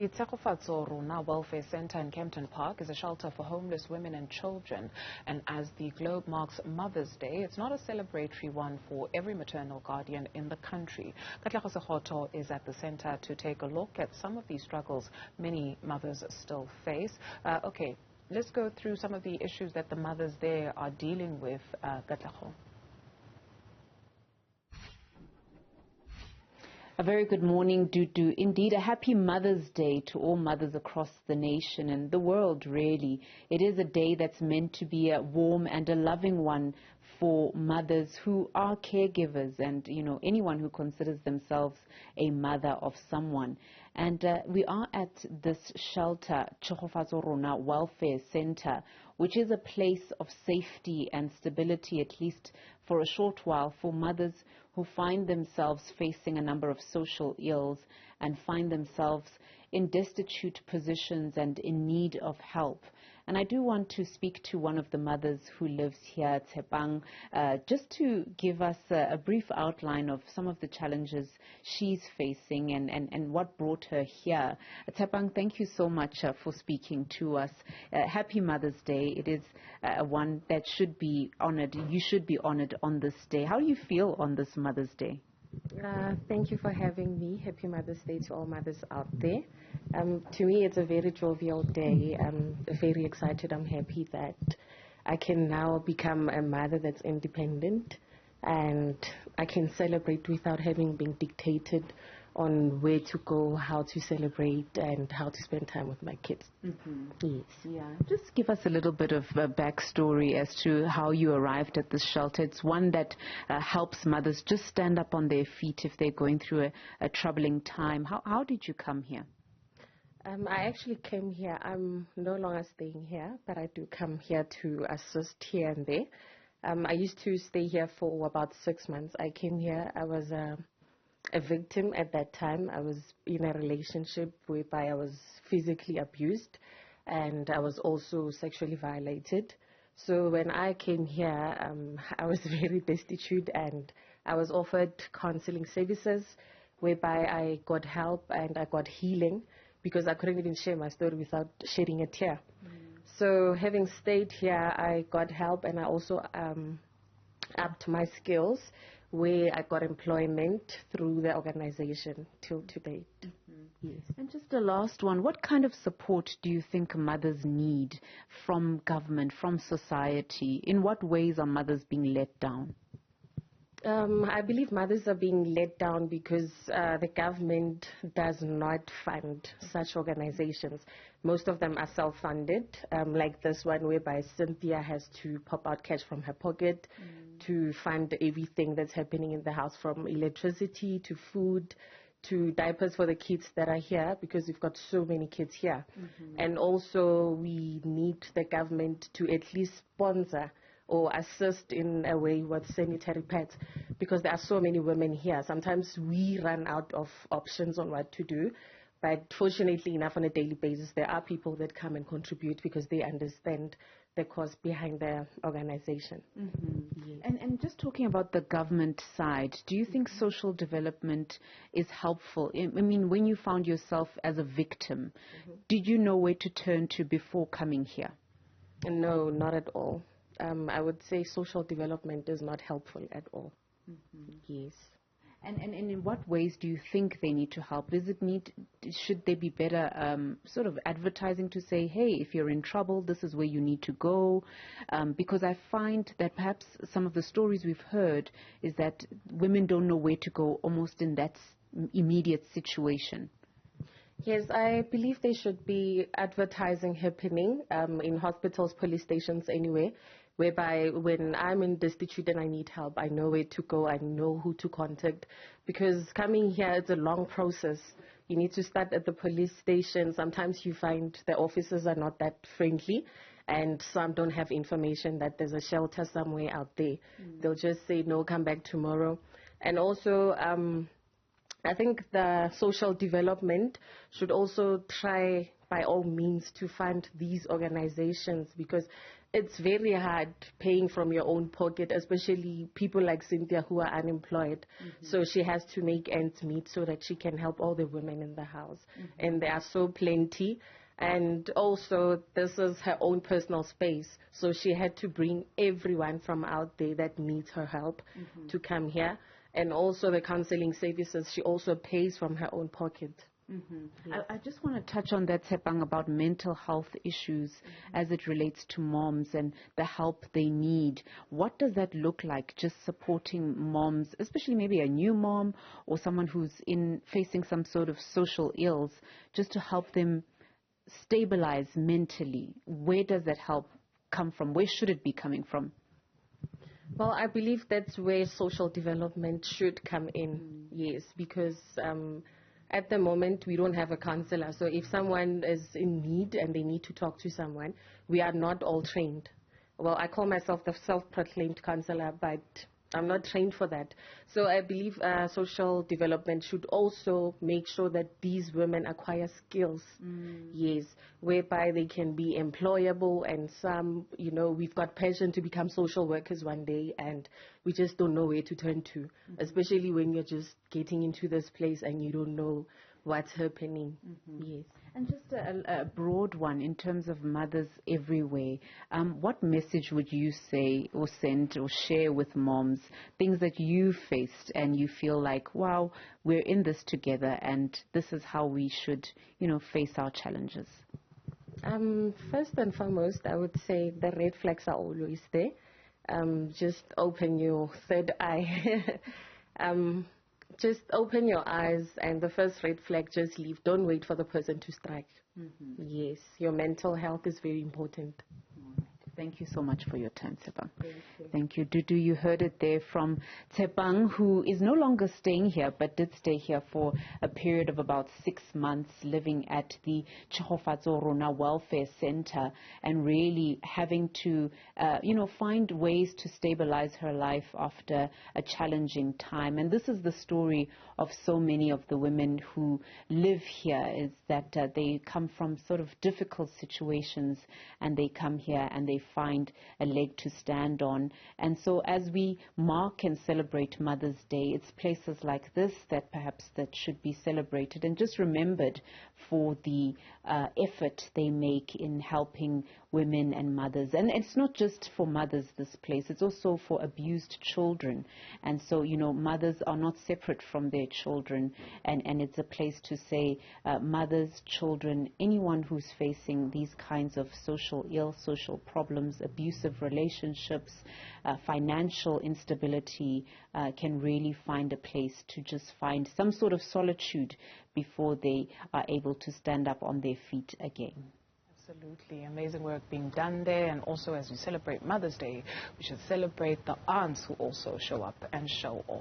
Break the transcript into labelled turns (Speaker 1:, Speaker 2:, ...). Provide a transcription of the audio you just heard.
Speaker 1: The Tshegofatsa Rona Welfare Centre in Kempton Park is a shelter for homeless women and children. And as the globe marks Mother's Day, it's not a celebratory one for every maternal guardian in the country. Katleho Sekhotho is at the centre to take a look at some of these struggles many mothers still face. Okay, let's go through some of the issues that the mothers there are dealing with, Katleho.
Speaker 2: A very good morning, Dudu. Indeed, a happy Mother's Day to all mothers across the nation and the world, really. It is a day that's meant to be a warm and a loving one for mothers who are caregivers and, anyone who considers themselves a mother of someone. And we are at this shelter, Tshegofatsa Rona Welfare Centre, which is a place of safety and stability, at least for a short while, for mothers who find themselves facing a number of social ills and find themselves in destitute positions and in need of help. And I do want to speak to one of the mothers who lives here, Tshepang, just to give us a brief outline of some of the challenges she's facing and what brought her here. Tshepang, thank you so much for speaking to us. Happy Mother's Day. It is one that should be honored. You should be honored on this day. How do you feel on this Mother's Day?
Speaker 3: Thank you for having me. Happy Mother's Day to all mothers out there. To me, it's a very jovial day. I'm very excited. I'm happy that I can now become a mother that's independent and I can celebrate without having been dictated on where to go, how to celebrate, and how to spend time with my kids. Yes.
Speaker 2: Yeah. Just give us a little bit of a backstory as to how you arrived at this shelter. It's one that helps mothers just stand up on their feet if they're going through a troubling time. How did you come here?
Speaker 3: I actually came here. I'm no longer staying here, but I do come here to assist here and there. I used to stay here for about 6 months. I came here. I was a victim at that time. I was in a relationship whereby I was physically abused and I was also sexually violated. So when I came here, I was very destitute and I was offered counseling services whereby I got help and I got healing because I couldn't even share my story without shedding a tear. So having stayed here, I got help and I also upped my skills where I got employment through the organization till today. Yes.
Speaker 2: And just a last one, what kind of support do you think mothers need from government, from society? In what ways are mothers being let down?
Speaker 3: I believe mothers are being let down because the government does not fund such organizations. Most of them are self-funded, like this one whereby Cynthia has to pop out cash from her pocket to fund everything that's happening in the house, from electricity to food to diapers for the kids that are here, because we've got so many kids here. And also we need the government to at least sponsor or assist in a way with sanitary pads, because there are so many women here. Sometimes we run out of options on what to do, but fortunately enough, on a daily basis, there are people that come and contribute because they understand the cause behind the organization.
Speaker 2: Yes. And just talking about the government side, do you think social development is helpful? I mean, when you found yourself as a victim, did you know where to turn to before coming here?
Speaker 3: No, not at all. I would say social development is not helpful at all. Yes.
Speaker 2: And in what ways do you think they need to help? Should there be better sort of advertising to say, hey, if you're in trouble, this is where you need to go? Because I find that perhaps some of the stories we've heard is that women don't know where to go almost in that immediate situation.
Speaker 3: Yes, I believe there should be advertising happening in hospitals, police stations, anywhere, whereby when I'm in destitute and I need help, I know where to go, I know who to contact. Because coming here, it's a long process. You need to start at the police station. Sometimes you find the officers are not that friendly, and some don't have information that there's a shelter somewhere out there. They'll just say, no, come back tomorrow. And also, I think the social development should also try by all means to fund these organizations, because it's very hard paying from your own pocket, especially people like Cynthia who are unemployed. So she has to make ends meet so that she can help all the women in the house. And there are so plenty. And also, this is her own personal space. So she had to bring everyone from out there that needs her help to come here. And also the counseling services, she also pays from her own pocket.
Speaker 2: Yes. I just want to touch on that, Tshepang, about mental health issues as it relates to moms and the help they need. What does that look like, just supporting moms, especially maybe a new mom or someone who's facing some sort of social ills, just to help them stabilize mentally? Where does that help come from? Where should it be coming from?
Speaker 3: Well, I believe that's where social development should come in, yes, because at the moment we don't have a counselor. So if someone is in need and they need to talk to someone, we are not all trained. Well, I call myself the self-proclaimed counselor, but I'm not trained for that. So I believe social development should also make sure that these women acquire skills, yes, whereby they can be employable, and some, we've got passion to become social workers one day, and we just don't know where to turn to, especially when you're just getting into this place and you don't know what's happening. Yes.
Speaker 2: And just a broad one in terms of mothers everywhere. What message would you say or send or share with moms, things that you faced and you feel like, wow, we're in this together and this is how we should, face our challenges?
Speaker 3: First and foremost, I would say the red flags are always there. Just open your third eye. Just open your eyes, and the first red flag, just leave. Don't wait for the person to strike. Yes, your mental health is very important.
Speaker 2: Thank you so much for your time, Tshepang. Thank you. Dudu, you heard it there from Tshepang, who is no longer staying here, but did stay here for a period of about 6 months, living at the Tshegofatsa Rona Welfare Centre, and really having to, find ways to stabilize her life after a challenging time. And this is the story of so many of the women who live here, is that they come from sort of difficult situations, and they come here and they find a leg to stand on. And so as we mark and celebrate Mother's Day, it's places like this that perhaps that should be celebrated and just remembered for the effort they make in helping women and mothers. And it's not just for mothers, this place, it's also for abused children. And so, mothers are not separate from their children, and it's a place to say mothers, children, anyone who's facing these kinds of social problems, abusive relationships, financial instability, can really find a place to just find some sort of solitude before they are able to stand up on their feet again.
Speaker 1: Absolutely. Amazing work being done there. And also, as we celebrate Mother's Day, we should celebrate the aunts who also show up and show off.